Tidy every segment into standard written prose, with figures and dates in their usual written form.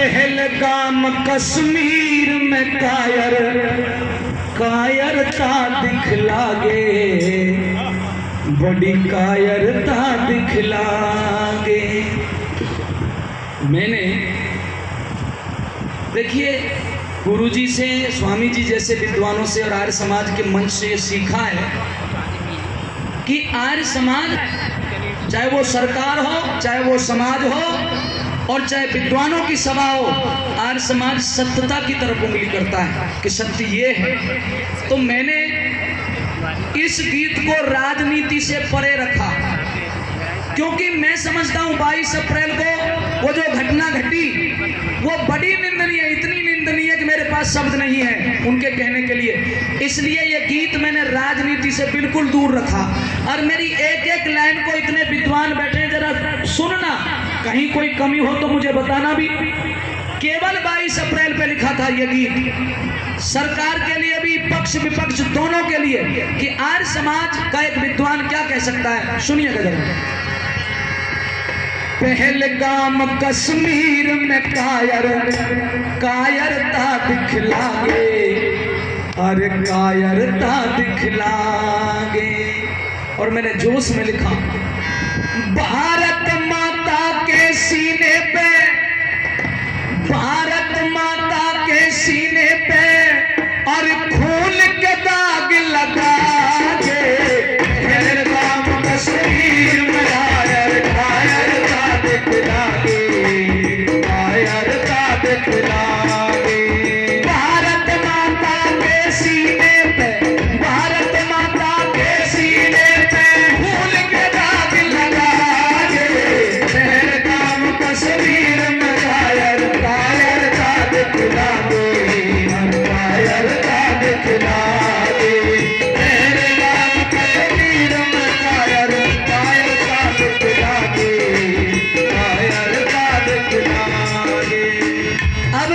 पहलगाम कश्मीर में कायरता दिखलागे, बड़ी कायरता दिखलागे। मैंने देखिए गुरुजी से, स्वामी जी जैसे विद्वानों से और आर्य समाज के मंच से सीखा है कि आर्य समाज, चाहे वो सरकार हो, चाहे वो समाज हो और चाहे विद्वानों की सभा हो, आर्य समाज सत्यता की तरफ उंगली करता है कि सत्य ये है। तो मैंने इस गीत को राजनीति से परे रखा, क्योंकि मैं समझता हूं 22 अप्रैल को वो जो घटना घटी वो बड़ी निंदनीय है, इतनी निंदनीय कि मेरे पास शब्द नहीं है उनके कहने के लिए। इसलिए ये गीत मैंने राजनीति से बिल्कुल दूर रखा। और मेरी एक एक लाइन को इतने विद्वान बैठे, जरा सुनना, कहीं कोई कमी हो तो मुझे बताना भी। केवल 22 अप्रैल पे लिखा था ये गीत, सरकार के लिए भी, पक्ष विपक्ष दोनों के लिए, कि आर्य समाज का एक विद्वान क्या कह सकता है। सुनिएगा जरा। पहलगाम कश्मीर में कायरता दिखलागे, अरे कायरता दिखलागे। और मैंने जोश में लिखा, भारत माता के सीने पे, भारत माता के सीने पे और खून के दाग लगा के, पहलगाम कश्मीर में कायरता दिखलागे, कायरता दिखलागे। भारत माता के सीने पे, भारत माता के सीने पे खून के दाग लगा के, पहलगाम कश्मीर में कायरता दिखलागे, कायरता दिखलागे। पहलगाम कश्मीर में कायरता दिखलागे, कायरता दिखलागे। अब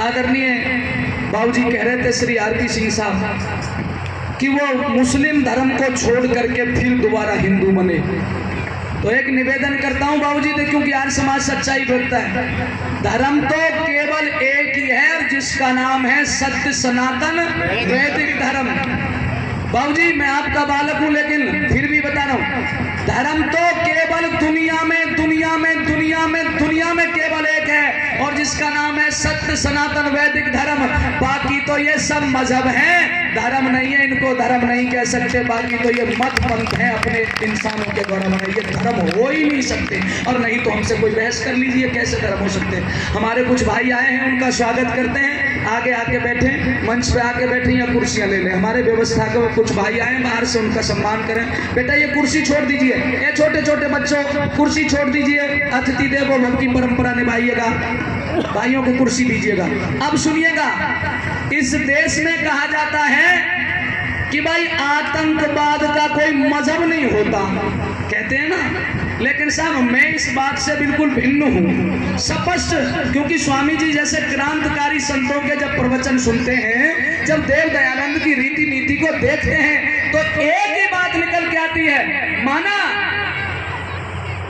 आदरणीय बाबूजी कह रहे थे श्री आरपी सिंह साहब कि वो मुस्लिम धर्म को छोड़ करके फिर दोबारा हिंदू बने। तो एक निवेदन करता हूं बाबूजी, देखो कि आर्य समाज सच्चाई बोलता है, धर्म तो केवल एक ही है और जिसका नाम है सत्य सनातन वैदिक धर्म। बाबूजी मैं आपका बालक हूं लेकिन फिर भी बता रहा हूं, धर्म तो केवल दुनिया में, दुनिया में, दुनिया में, दुनिया में केवल एक है और जिसका नाम है सत्य सनातन वैदिक धर्म। बाकी तो ये सब मजहब हैं, धर्म नहीं है, इनको धर्म नहीं कह सकते। बाकी तो ये मत पंथ हैं अपने इंसानों के द्वारा बनाए, ये धर्म हो ही नहीं सकते। और नहीं तो हमसे कोई बहस कर लीजिए कैसे धर्म हो सकते। हमारे कुछ भाई आए हैं, उनका स्वागत करते हैं, आगे आके बैठे, मंच पे आके बैठे या कुर्सियां ले लें। हमारे व्यवस्था के कुछ भाई आए बाहर से, उनका सम्मान करें। बेटा ये कुर्सी छोड़ दीजिए, ये छोटे छोटे बच्चों कुर्सी छोड़ दीजिए, अतिथि देवो भव की परंपरा निभाइएगा, भाइयों को कुर्सी दीजिएगा। अब सुनिएगा, इस देश में कहा जाता है कि भाई आतंकवाद का कोई मजहब नहीं होता, कहते हैं ना, लेकिन साहब मैं इस बात से बिल्कुल भिन्न हूं, स्पष्ट। क्योंकि स्वामी जी जैसे क्रांतिकारी संतों के जब प्रवचन सुनते हैं, जब देव दयानंद की रीति नीति को देखते हैं, तो एक ही बात निकल के आती है, माना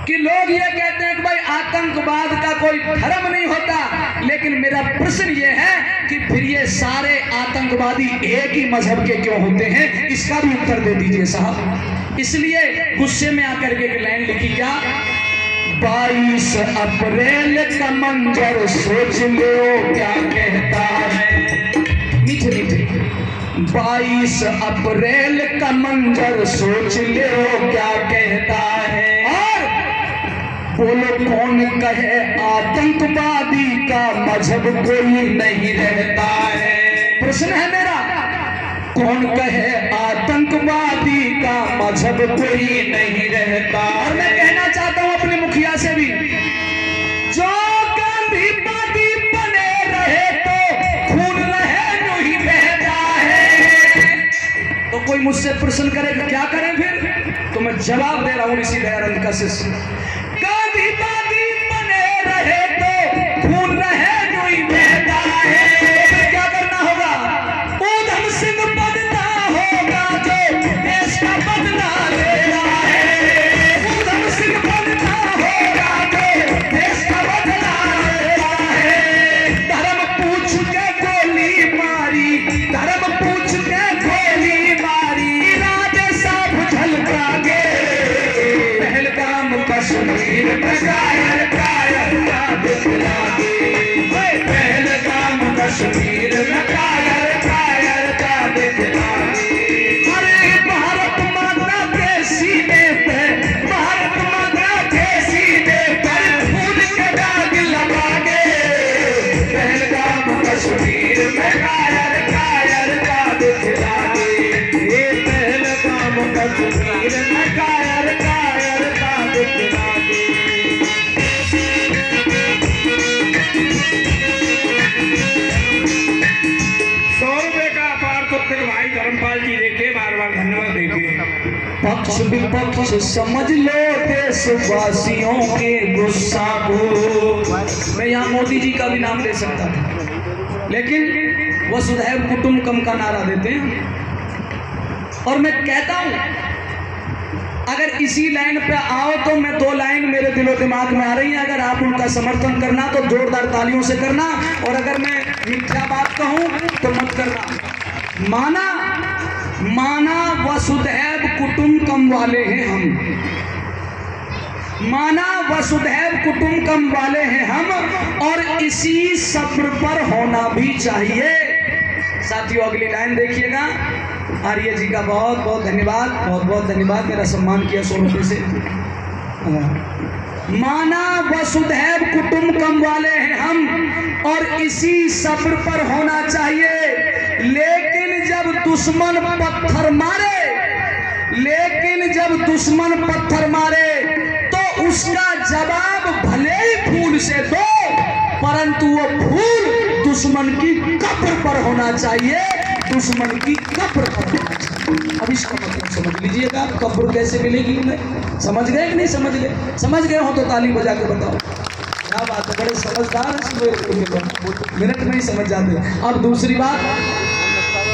कि लोग ये कहते हैं कि भाई आतंकवाद का कोई धर्म नहीं होता, लेकिन मेरा प्रश्न ये है कि फिर ये सारे आतंकवादी एक ही मजहब के क्यों होते हैं, इसका भी उत्तर दे दीजिए साहब। इसलिए गुस्से में आकर के एक लाइन लिखी, क्या 22 अप्रैल का मंजर सोच लो क्या कहता है, मीठे मीठे 22 अप्रैल का मंजर सोच लो क्या कहता है। बोलो कौन कहे आतंकवादी का मजहब कोई नहीं रहता है, प्रश्न है मेरा, कौन कहे आतंकवादी का मजहब कोई नहीं रहता। और मैं कहना चाहता हूं अपने मुखिया से भी, जो गांधीवादी बने रहे तो खून रहे जो ही बहता है। तो कोई मुझसे प्रश्न करेगा क्या करें फिर, तो मैं जवाब दे रहा हूं इसी दयानंद का शिष्य, गांधीवादी बने रहे तो खून रहे जो ही बहता है। तो क्या करना होगा, ऊधम सिंह बनना होगा जो देश का बदला ले रहा है, ऊधम सिंह बनना होगा जो देश का बदला ले रहा कश्मीर में कायर कायर का दिखला दे। अरे भारत माता के सीने पे, भारत माता के सीने पर खून के दाग लगा के, पहलगाम कश्मीर में कायर कायर का दिखला दे। ये पहलगाम कश्मीर में कायर कायर का दिखला दे। 100 रुपए का अपार तक भाई धर्मपाल जी देखे, बार बार धन्यवाद देखे। पक्ष विपक्ष समझ लो देशवासियों के गुस्सा को। मैं यहाँ मोदी जी का भी नाम ले सकता था, लेकिन वसुधैव कुटुंबकम का नारा देते हैं। और मैं कहता हूं अगर इसी लाइन पे आओ तो मैं 2 लाइन मेरे दिलो दिमाग में आ रही है, अगर आप उनका समर्थन करना तो जोरदार तालियों से करना, और अगर मैं मिथ्या बात कहूं तो मत करना। माना वसुधैव कुटुंबकम वाले हैं हम, माना वसुधैव कुटुंबकम वाले हैं हम, और इसी सब्र पर होना भी चाहिए। साथियों अगली लाइन देखिएगा। आर्य जी का बहुत बहुत धन्यवाद, बहुत बहुत धन्यवाद, मेरा सम्मान किया 100 रुपये से। माना वसुधैव कुटुंबकम वाले हैं हम, और इसी सब्र पर होना चाहिए। लेकिन जब दुश्मन पत्थर मारे, लेकिन जब दुश्मन पत्थर मारे तो उसका जवाब भले ही फूल से दो, परंतु वो फूल दुश्मन की कब्र पर होना चाहिए, दुश्मन की कब्र पर होना चाहिए। अब इसका मतलब समझ लीजिएगा, कब्र कैसे मिलेगी उन्हें। समझ गए कि नहीं समझ गए? समझ गए हो तो ताली बजा के बताओ। क्या बात है, बड़े समझदार मिनट में ही समझ जाते हैं। अब दूसरी बात,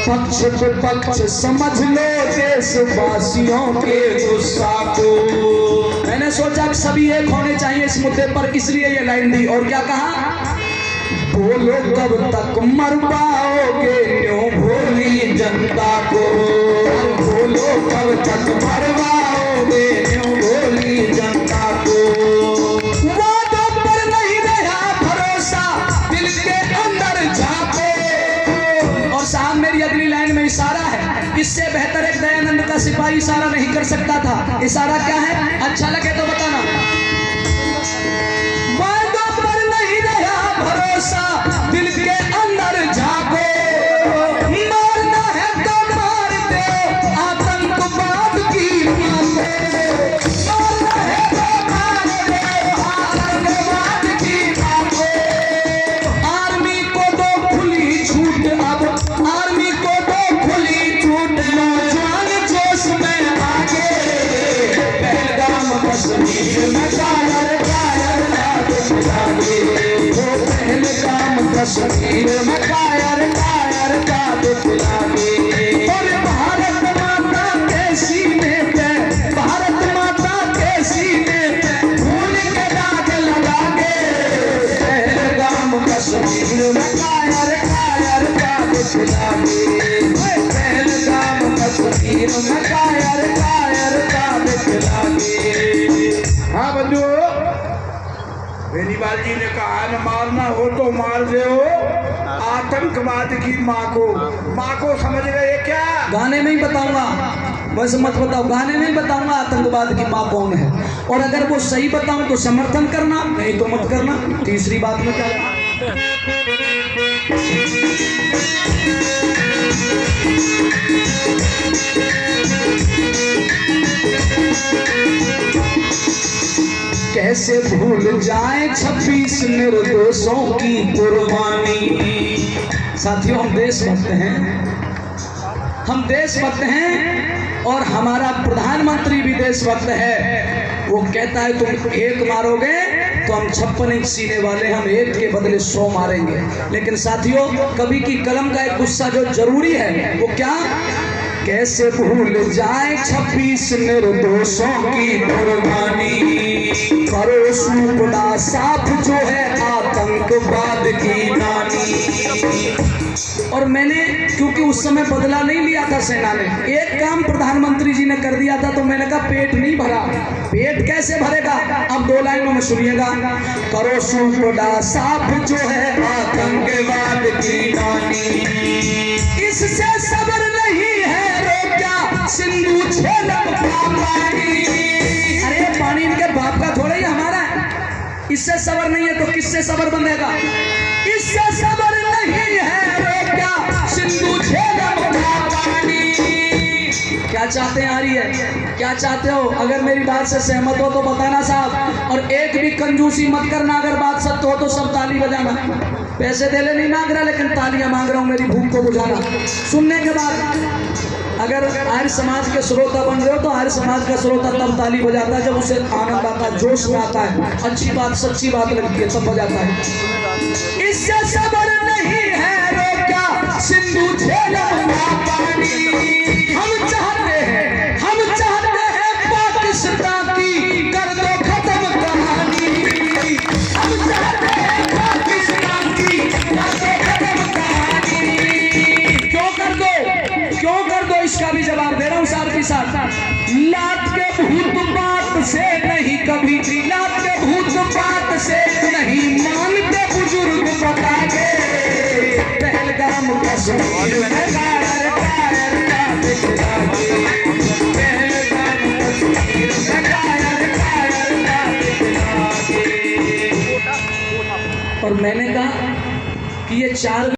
पक्ष विपक्ष समझ लो देशवासियों के गुस्सा को। मैंने सोचा कि सभी एक होने चाहिए इस मुद्दे पर, इसलिए ये लाइन दी। और क्या कहा? बोलो कब तक मरवाओगे न्यों भोली जनता को, बोलो कब तक मरवाओगे न्यों भोली जनता को। वादों पर नहीं रहा भरोसा, दिल के अंदर झांको। और साहब मेरी अगली लाइन में इशारा है, इससे बेहतर एक दयानंद का सिपाही इशारा नहीं कर सकता था। इशारा क्या है? अच्छा लगे तो बताना। वादों पर नहीं रहा भरोसा, दिल के अंदर झांको। मारना है तो मार दो आतंकवाद की मां को, मारना है तो मार दो आतंकवाद की मां को। आर्मी को दो खुली छूट, अब आर्मी को दो खुली छूट, नौजवान जोश में आगे, पहलगाम कश्मीर में कायर कायर पहलगाम कश्मीर में कायर कायर का दिखला दे। और भारत माता के सीने पे, भारत माता के सीने पे खून के दाग लगा के, पहलगाम कश्मीर में कायर कायर का दिखला दे। पहलगाम कश्मीर में कायर कायर का दिखला दे। हाँ बंधु, बेनीवाल जी ने कहा न मारना हो तो मार दो आतंकवाद की माँ को। माँ को समझ गए क्या? गाने में ही बताऊंगा, वैसे मत बताओ, गाने में ही बताऊंगा आतंकवाद की माँ कौन है। और अगर वो सही बताऊं तो समर्थन करना, नहीं तो मत करना। तीसरी बात में क्या, कैसे भूल जाए 26 निर्दोषों की कुर्बानी। साथियों हम देशभक्त हैं, हम देशभक्त हैं, और हमारा प्रधानमंत्री भी देशभक्त है। वो कहता है तुम एक मारोगे तो हम 56 इंच सीने वाले, हम एक के बदले 100 मारेंगे। लेकिन साथियों कवि की कलम का एक गुस्सा जो जरूरी है वो क्या, कैसे भूल जाए 26 निर्दोषों की कुर्बानी, करो सूपड़ा साफ जो है आतंकवाद की नानी। और मैंने क्योंकि उस समय बदला नहीं लिया था सेना ने, एक काम प्रधानमंत्री जी ने कर दिया था, तो मैंने कहा पेट नहीं भरा। पेट कैसे भरेगा? अब 2 लाइनों में सुनिएगा। करो सूपड़ा साफ जो है आतंकवाद की पानी। इससे सबर नहीं है रोका सिंधु झेलम का पानी। अरे पानी इनके बाप का थोड़ा ही हमारा है। इससे सबर नहीं है तो किससे सबर बंधेगा? इससे सबर नहीं है रोका सिंधु झेलम का पानी। क्या चाहते हैं आ रही है? क्या चाहते हो? अगर मेरी बात से सहमत हो तो बताना साहब, और एक भी कंजूसी मत करना। अगर बात सत्य हो तो सब ताली बजाना। पैसे देने नहीं मांग रहा, लेकिन तालियां मांग रहा हूं मेरी भूख को बुझाना। सुनने के बाद अगर आर्य समाज के श्रोता बन रहे हो तो आर्य समाज का श्रोता तब ताली बजाता है जब उसे आनंद आता है, जोश में आता है, अच्छी बात सच्ची बात लगती है, तब बजाता है। इससे सबर नहीं है रोका सिंधु झेलम का पानी। हम चाहते हैं पाकिस्तान की कर दो खत्म कहानी। हम चाहते हैं पाकिस्तान की कर दो खत्म कहानी। क्यों कर दो इसका भी जवाब दे रहा हूं साथ ही साथ। लात के भूत बात से नहीं कभी, लात के भूत बात से नहीं मानते बुजुर्ग बता के। पहलगाम कश्मीर में कायर कायर का दिखला के। पहलगाम कश्मीर में कायर कायर का दिखला के। और मैंने कहा कि ये 4